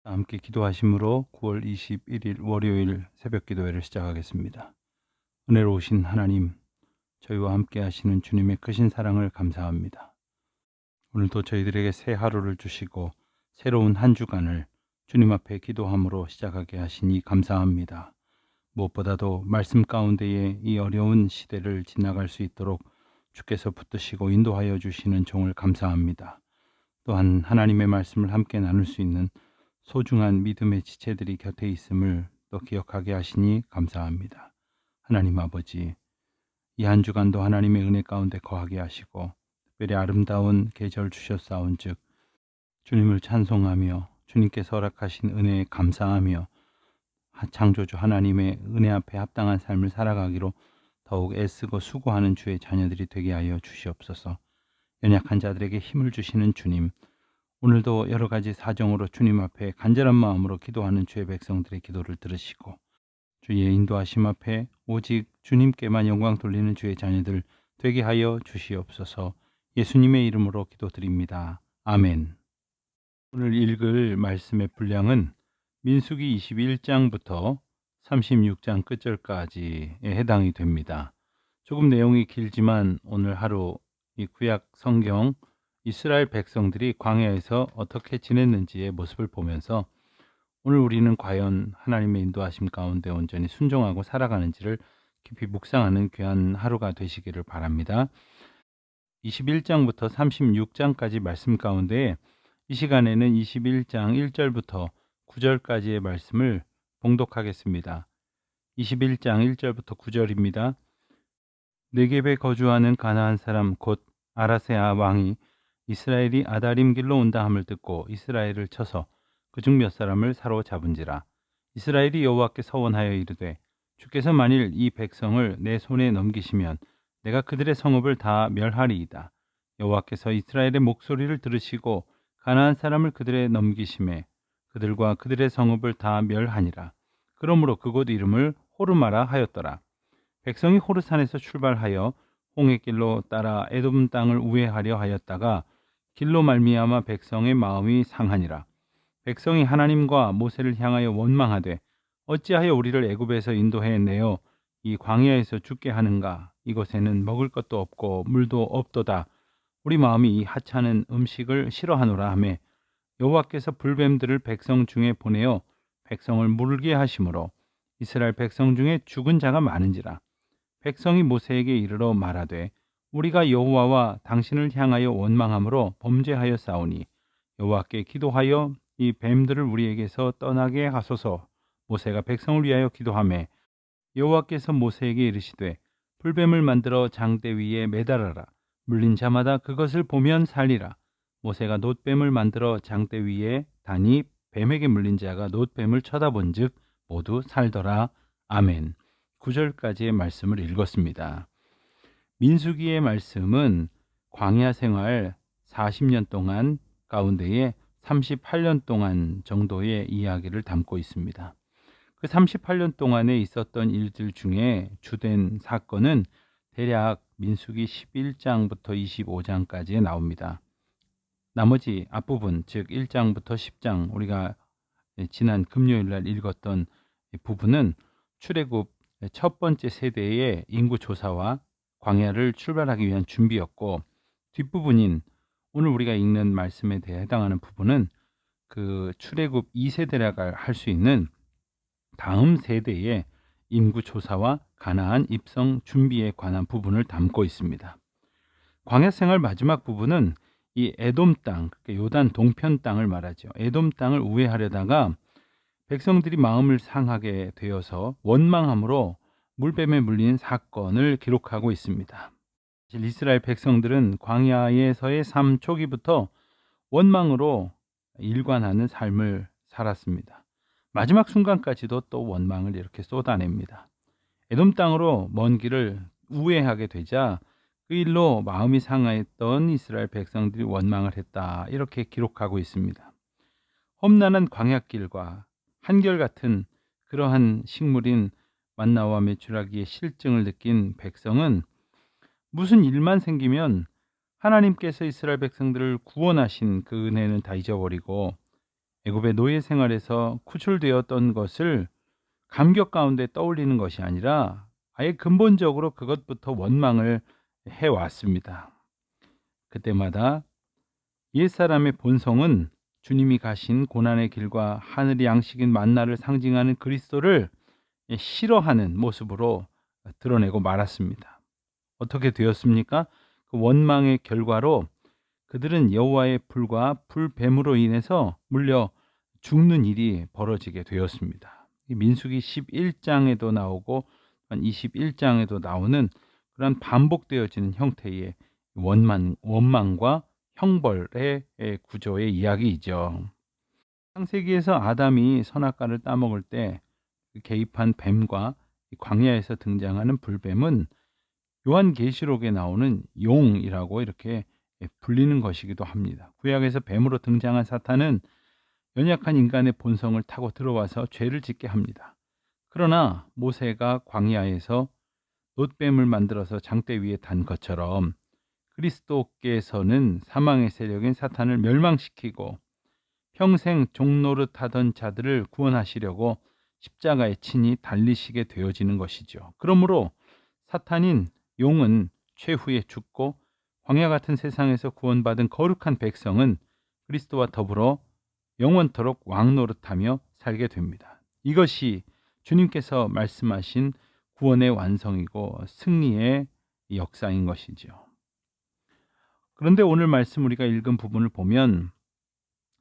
함께 기도하심으로 9월 21일 월요일 새벽 기도회를 시작하겠습니다. 은혜로우신 하나님, 저희와 함께 하시는 주님의 크신 사랑을 감사합니다. 오늘도 저희들에게 새 하루를 주시고 새로운 한 주간을 주님 앞에 기도함으로 시작하게 하시니 감사합니다. 무엇보다도 말씀 가운데에 이 어려운 시대를 지나갈 수 있도록 주께서 붙드시고 인도하여 주시는 종을 감사합니다. 또한 하나님의 말씀을 함께 나눌 수 있는 소중한 믿음의 지체들이 곁에 있음을 또 기억하게 하시니 감사합니다. 하나님 아버지, 이 한 주간도 하나님의 은혜 가운데 거하게 하시고 특별히 아름다운 계절 주셨사온즉 주님을 찬송하며 주님께서 허락하신 은혜에 감사하며 창조주 하나님의 은혜 앞에 합당한 삶을 살아가기로 더욱 애쓰고 수고하는 주의 자녀들이 되게 하여 주시옵소서. 연약한 자들에게 힘을 주시는 주님, 오늘도 여러 가지 사정으로 주님 앞에 간절한 마음으로 기도하는 주의 백성들의 기도를 들으시고 주의 인도하심 앞에 오직 주님께만 영광 돌리는 주의 자녀들 되게 하여 주시옵소서. 예수님의 이름으로 기도드립니다. 아멘. 오늘 읽을 말씀의 분량은 민수기 21장부터 36장 끝절까지에 해당이 됩니다. 조금 내용이 길지만 오늘 하루 이 구약 성경 이스라엘 백성들이 광야에서 어떻게 지냈는지의 모습을 보면서 오늘 우리는 과연 하나님의 인도하심 가운데 온전히 순종하고 살아가는지를 깊이 묵상하는 귀한 하루가 되시기를 바랍니다. 21장부터 36장까지 말씀 가운데 이 시간에는 21장 1절부터 9절까지의 말씀을 봉독하겠습니다. 21장 1절부터 9절입니다. 네겝에 거주하는 가나안 사람 곧 아라세아 왕이 이스라엘이 아다림 길로 온다 함을 듣고 이스라엘을 쳐서 그중 몇 사람을 사로잡은지라. 이스라엘이 여호와께 서원하여 이르되 주께서 만일 이 백성을 내 손에 넘기시면 내가 그들의 성읍을 다 멸하리이다. 여호와께서 이스라엘의 목소리를 들으시고 가나안 사람을 그들에 넘기심에 그들과 그들의 성읍을 다 멸하니라. 그러므로 그곳 이름을 호르마라 하였더라. 백성이 호르산에서 출발하여 홍해길로 따라 에돔 땅을 우회하려 하였다가 길로 말미암아 백성의 마음이 상하니라. 백성이 하나님과 모세를 향하여 원망하되 어찌하여 우리를 애굽에서 인도해 내어 이 광야에서 죽게 하는가? 이곳에는 먹을 것도 없고 물도 없도다. 우리 마음이 이 하찮은 음식을 싫어하노라 하매 여호와께서 불뱀들을 백성 중에 보내어 백성을 물게 하심으로 이스라엘 백성 중에 죽은 자가 많은지라. 백성이 모세에게 이르러 말하되 우리가 여호와와 당신을 향하여 원망함으로 범죄하여 싸우니 여호와께 기도하여 이 뱀들을 우리에게서 떠나게 하소서. 모세가 백성을 위하여 기도하매 여호와께서 모세에게 이르시되 불뱀을 만들어 장대 위에 매달아라. 물린 자마다 그것을 보면 살리라. 모세가 놋뱀을 만들어 장대 위에 다니 뱀에게 물린 자가 놋뱀을 쳐다본즉 모두 살더라. 아멘. 9절까지의 말씀을 읽었습니다. 민수기의 말씀은 광야 생활 40년 동안 가운데에 38년 동안 정도의 이야기를 담고 있습니다. 그 38년 동안에 있었던 일들 중에 주된 사건은 대략 민수기 11장부터 25장까지에 나옵니다. 나머지 앞부분, 즉 1장부터 10장 우리가 지난 금요일 날 읽었던 부분은 출애굽 첫 번째 세대의 인구 조사와 광야를 출발하기 위한 준비였고, 뒷부분인 오늘 우리가 읽는 말씀에 대해 해당하는 부분은 그 출애굽 2세대라고 할 수 있는 다음 세대의 인구 조사와 가나안 입성 준비에 관한 부분을 담고 있습니다. 광야 생활 마지막 부분은 이 에돔 땅, 그러니까 요단 동편 땅을 말하죠. 에돔 땅을 우회하려다가 백성들이 마음을 상하게 되어서 원망함으로 물뱀에 물린 사건을 기록하고 있습니다. 사실 이스라엘 백성들은 광야에서의 삶 초기부터 원망으로 일관하는 삶을 살았습니다. 마지막 순간까지도 또 원망을 이렇게 쏟아냅니다. 에돔 땅으로 먼 길을 우회하게 되자 그 일로 마음이 상하였던 이스라엘 백성들이 원망을 했다. 이렇게 기록하고 있습니다. 험난한 광야길과 한결같은 그러한 식물인 만나와 메추라기의 실증을 느낀 백성은 무슨 일만 생기면 하나님께서 이스라엘 백성들을 구원하신 그 은혜는 다 잊어버리고 애굽의 노예 생활에서 구출되었던 것을 감격 가운데 떠올리는 것이 아니라 아예 근본적으로 그것부터 원망을 해왔습니다. 그때마다 옛사람의 본성은 주님이 가신 고난의 길과 하늘의 양식인 만나를 상징하는 그리스도를 싫어하는 모습으로 드러내고 말았습니다. 어떻게 되었습니까? 그 원망의 결과로 그들은 여호와의 불과 불뱀으로 인해서 물려 죽는 일이 벌어지게 되었습니다. 민수기 11장에도 나오고 21장에도 나오는 그런 반복되어지는 형태의 원망과 형벌의 구조의 이야기이죠. 창세기에서 아담이 선악과를 따먹을 때 개입한 뱀과 광야에서 등장하는 불뱀은 요한계시록에 나오는 용이라고 이렇게 불리는 것이기도 합니다. 구약에서 뱀으로 등장한 사탄은 연약한 인간의 본성을 타고 들어와서 죄를 짓게 합니다. 그러나 모세가 광야에서 놋뱀을 만들어서 장대 위에 단 것처럼 그리스도께서는 사망의 세력인 사탄을 멸망시키고 평생 종노릇하던 자들을 구원하시려고 십자가에 친히 달리시게 되어지는 것이죠. 그러므로 사탄인 용은 최후에 죽고 광야 같은 세상에서 구원받은 거룩한 백성은 그리스도와 더불어 영원토록 왕노릇하며 살게 됩니다. 이것이 주님께서 말씀하신 구원의 완성이고 승리의 역사인 것이죠. 그런데 오늘 말씀 우리가 읽은 부분을 보면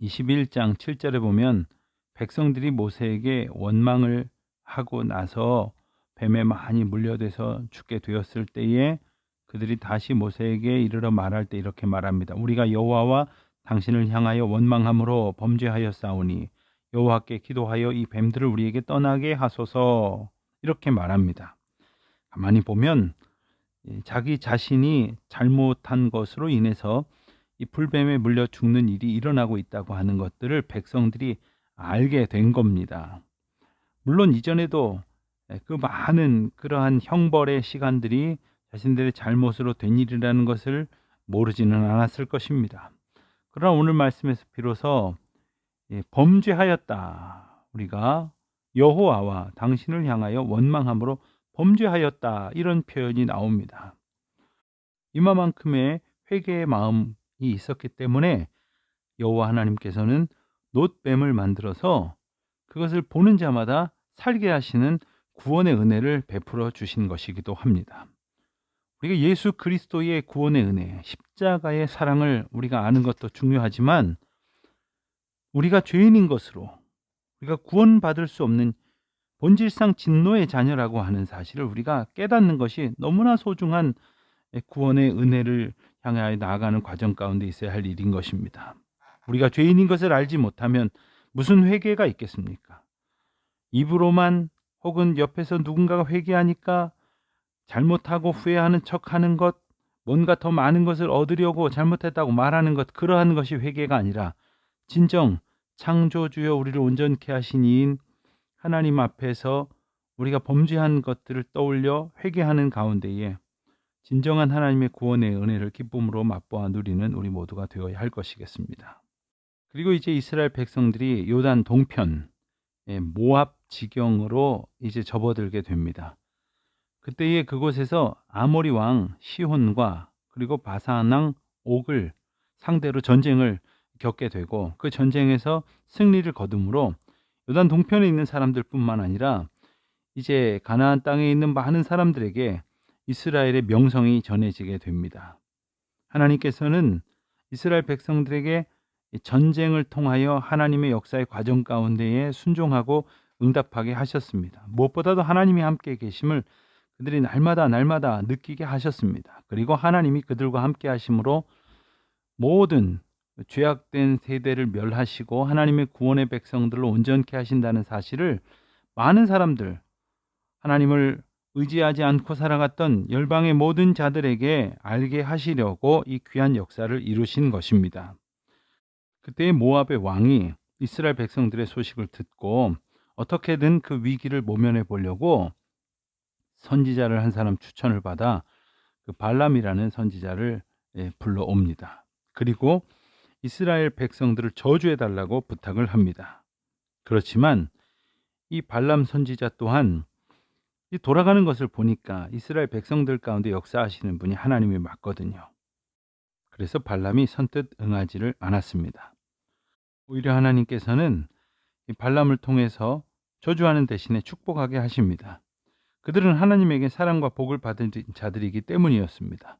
21장 7절에 보면 백성들이 모세에게 원망을 하고 나서 뱀에 많이 물려돼서 죽게 되었을 때에 그들이 다시 모세에게 이르러 말할 때 이렇게 말합니다. 우리가 여호와와 당신을 향하여 원망함으로 범죄하였사오니 여호와께 기도하여 이 뱀들을 우리에게 떠나게 하소서. 이렇게 말합니다. 가만히 보면 자기 자신이 잘못한 것으로 인해서 이 불뱀에 물려 죽는 일이 일어나고 있다고 하는 것들을 백성들이 알게 된 겁니다. 물론 이전에도 그 많은 그러한 형벌의 시간들이 자신들의 잘못으로 된 일이라는 것을 모르지는 않았을 것입니다. 그러나 오늘 말씀에서 비로소 범죄하였다. 우리가 여호와와 당신을 향하여 원망함으로 범죄하였다. 이런 표현이 나옵니다. 이마만큼의 회개의 마음이 있었기 때문에 여호와 하나님께서는 놋뱀을 만들어서 그것을 보는 자마다 살게 하시는 구원의 은혜를 베풀어 주신 것이기도 합니다. 우리가 예수 그리스도의 구원의 은혜, 십자가의 사랑을 우리가 아는 것도 중요하지만 우리가 죄인인 것으로 우리가 구원받을 수 없는 본질상 진노의 자녀라고 하는 사실을 우리가 깨닫는 것이 너무나 소중한 구원의 은혜를 향하여 나아가는 과정 가운데 있어야 할 일인 것입니다. 우리가 죄인인 것을 알지 못하면 무슨 회개가 있겠습니까? 입으로만 혹은 옆에서 누군가가 회개하니까 잘못하고 후회하는 척하는 것, 뭔가 더 많은 것을 얻으려고 잘못했다고 말하는 것, 그러한 것이 회개가 아니라 진정 창조주여 우리를 온전케 하신 이인 하나님 앞에서 우리가 범죄한 것들을 떠올려 회개하는 가운데에 진정한 하나님의 구원의 은혜를 기쁨으로 맛보아 누리는 우리 모두가 되어야 할 것이겠습니다. 그리고 이제 이스라엘 백성들이 요단 동편 모압 지경으로 이제 접어들게 됩니다. 그때에 그곳에서 아모리 왕 시혼과 그리고 바산 왕 옥을 상대로 전쟁을 겪게 되고 그 전쟁에서 승리를 거두므로 요단 동편에 있는 사람들뿐만 아니라 이제 가나안 땅에 있는 많은 사람들에게 이스라엘의 명성이 전해지게 됩니다. 하나님께서는 이스라엘 백성들에게 전쟁을 통하여 하나님의 역사의 과정 가운데에 순종하고 응답하게 하셨습니다. 무엇보다도 하나님이 함께 계심을 그들이 날마다 느끼게 하셨습니다. 그리고 하나님이 그들과 함께 하심으로 모든 죄악된 세대를 멸하시고 하나님의 구원의 백성들을 온전케 하신다는 사실을 많은 사람들, 하나님을 의지하지 않고 살아갔던 열방의 모든 자들에게 알게 하시려고 이 귀한 역사를 이루신 것입니다. 그때 모압의 왕이 이스라엘 백성들의 소식을 듣고 어떻게든 그 위기를 모면해 보려고 선지자를 한 사람 추천을 받아 그 발람이라는 선지자를 불러옵니다. 그리고 이스라엘 백성들을 저주해달라고 부탁을 합니다. 그렇지만 이 발람 선지자 또한 이 돌아가는 것을 보니까 이스라엘 백성들 가운데 역사하시는 분이 하나님이 맞거든요. 그래서 발람이 선뜻 응하지를 않았습니다. 오히려 하나님께서는 이 발람을 통해서 저주하는 대신에 축복하게 하십니다. 그들은 하나님에게 사랑과 복을 받은 자들이기 때문이었습니다.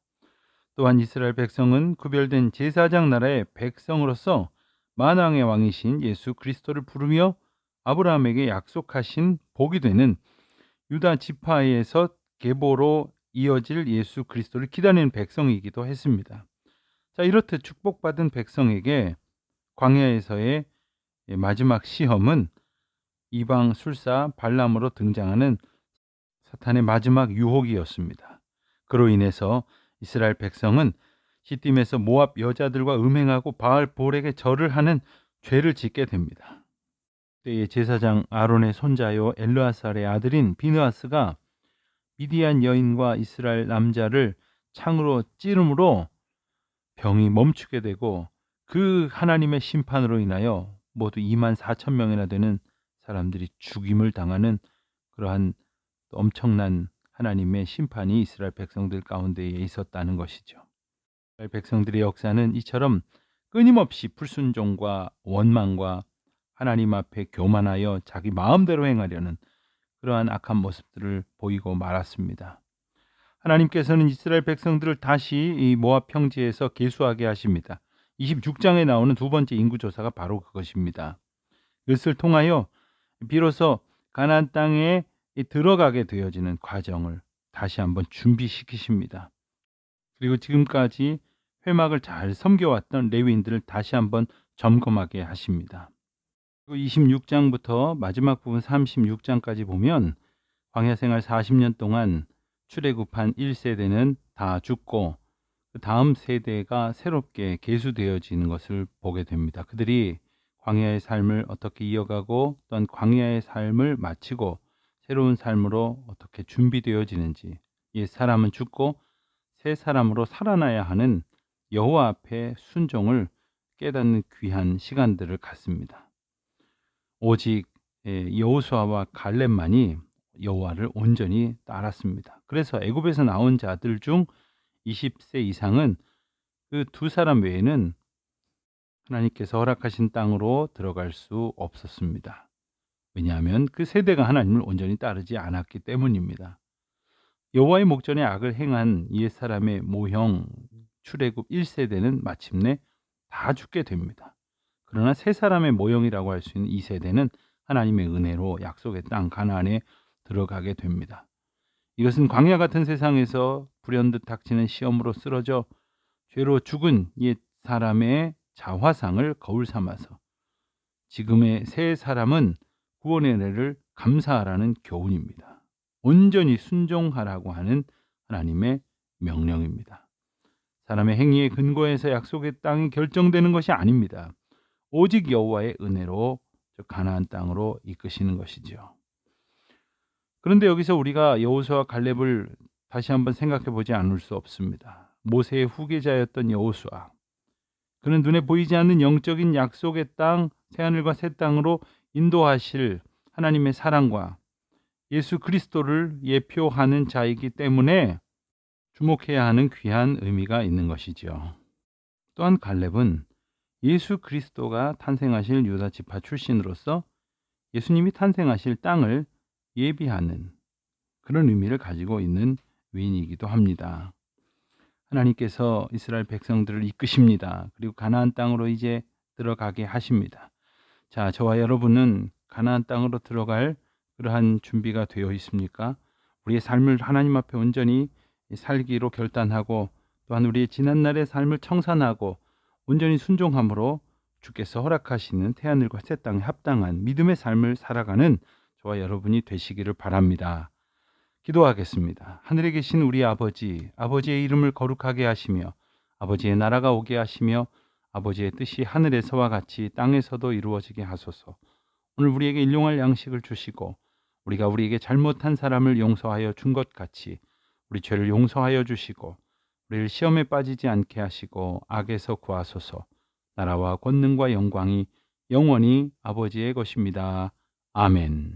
또한 이스라엘 백성은 구별된 제사장 나라의 백성으로서 만왕의 왕이신 예수 그리스도를 부르며 아브라함에게 약속하신 복이 되는 유다 지파에서 계보로 이어질 예수 그리스도를 기다리는 백성이기도 했습니다. 자, 이렇듯 축복받은 백성에게 광야에서의 마지막 시험은 이방 술사 발람으로 등장하는 사탄의 마지막 유혹이었습니다. 그로 인해서 이스라엘 백성은 시딤에서 모압 여자들과 음행하고 바알 볼에게 절을 하는 죄를 짓게 됩니다. 그때의 제사장 아론의 손자요 엘르아살의 아들인 비느하스가 미디안 여인과 이스라엘 남자를 창으로 찌름으로 병이 멈추게 되고 그 하나님의 심판으로 인하여 모두 24,000명이나 되는 사람들이 죽임을 당하는 그러한 엄청난 하나님의 심판이 이스라엘 백성들 가운데에 있었다는 것이죠. 이스라엘 백성들의 역사는 이처럼 끊임없이 불순종과 원망과 하나님 앞에 교만하여 자기 마음대로 행하려는 그러한 악한 모습들을 보이고 말았습니다. 하나님께서는 이스라엘 백성들을 다시 이 모압 평지에서 계수하게 하십니다. 26장에 나오는 두 번째 인구조사가 바로 그것입니다. 그것을 통하여 비로소 가나안 땅에 들어가게 되어지는 과정을 다시 한번 준비시키십니다. 그리고 지금까지 회막을 잘 섬겨왔던 레위인들을 다시 한번 점검하게 하십니다. 그리고 26장부터 마지막 부분 36장까지 보면 광야 생활 40년 동안 출애굽한 1세대는 다 죽고 그 다음 세대가 새롭게 계수되어지는 것을 보게 됩니다. 그들이 광야의 삶을 어떻게 이어가고 또한 광야의 삶을 마치고 새로운 삶으로 어떻게 준비되어지는지, 옛 사람은 죽고 새 사람으로 살아나야 하는 여호와 앞에 순종을 깨닫는 귀한 시간들을 갖습니다. 오직 여호수아와 갈렙만이 여호와를 온전히 따랐습니다. 그래서 애굽에서 나온 자들 중 20세 이상은 그 두 사람 외에는 하나님께서 허락하신 땅으로 들어갈 수 없었습니다. 왜냐하면 그 세대가 하나님을 온전히 따르지 않았기 때문입니다. 여호와의 목전에 악을 행한 옛사람의 모형 출애굽 1세대는 마침내 다 죽게 됩니다. 그러나 새 사람의 모형이라고 할 수 있는 2세대는 하나님의 은혜로 약속의 땅 가나안에 들어가게 됩니다. 이것은 광야 같은 세상에서 불현듯 닥치는 시험으로 쓰러져 죄로 죽은 옛 사람의 자화상을 거울 삼아서 지금의 새 사람은 구원의 은혜를 감사하라는 교훈입니다. 온전히 순종하라고 하는 하나님의 명령입니다. 사람의 행위의 근거에서 약속의 땅이 결정되는 것이 아닙니다. 오직 여호와의 은혜로 가나안 땅으로 이끄시는 것이죠. 그런데 여기서 우리가 여호수아와 갈렙을 다시 한번 생각해 보지 않을 수 없습니다. 모세의 후계자였던 여호수아, 그는 눈에 보이지 않는 영적인 약속의 땅, 새하늘과 새 땅으로 인도하실 하나님의 사랑과 예수 그리스도를 예표하는 자이기 때문에 주목해야 하는 귀한 의미가 있는 것이죠. 또한 갈렙은 예수 그리스도가 탄생하실 유다 지파 출신으로서 예수님이 탄생하실 땅을 예비하는 그런 의미를 가지고 있는 위인이기도 합니다. 하나님께서 이스라엘 백성들을 이끄십니다. 그리고 가나안 땅으로 이제 들어가게 하십니다. 자, 저와 여러분은 가나안 땅으로 들어갈 그러한 준비가 되어 있습니까? 우리의 삶을 하나님 앞에 온전히 살기로 결단하고 또한 우리의 지난날의 삶을 청산하고 온전히 순종함으로 주께서 허락하시는 새하늘과 새 땅에 합당한 믿음의 삶을 살아가는 저와 여러분이 되시기를 바랍니다. 기도하겠습니다. 하늘에 계신 우리 아버지, 아버지의 이름을 거룩하게 하시며 아버지의 나라가 오게 하시며 아버지의 뜻이 하늘에서와 같이 땅에서도 이루어지게 하소서. 오늘 우리에게 일용할 양식을 주시고 우리가 우리에게 잘못한 사람을 용서하여 준 것 같이 우리 죄를 용서하여 주시고 우리를 시험에 빠지지 않게 하시고 악에서 구하소서. 나라와 권능과 영광이 영원히 아버지의 것입니다. 아멘.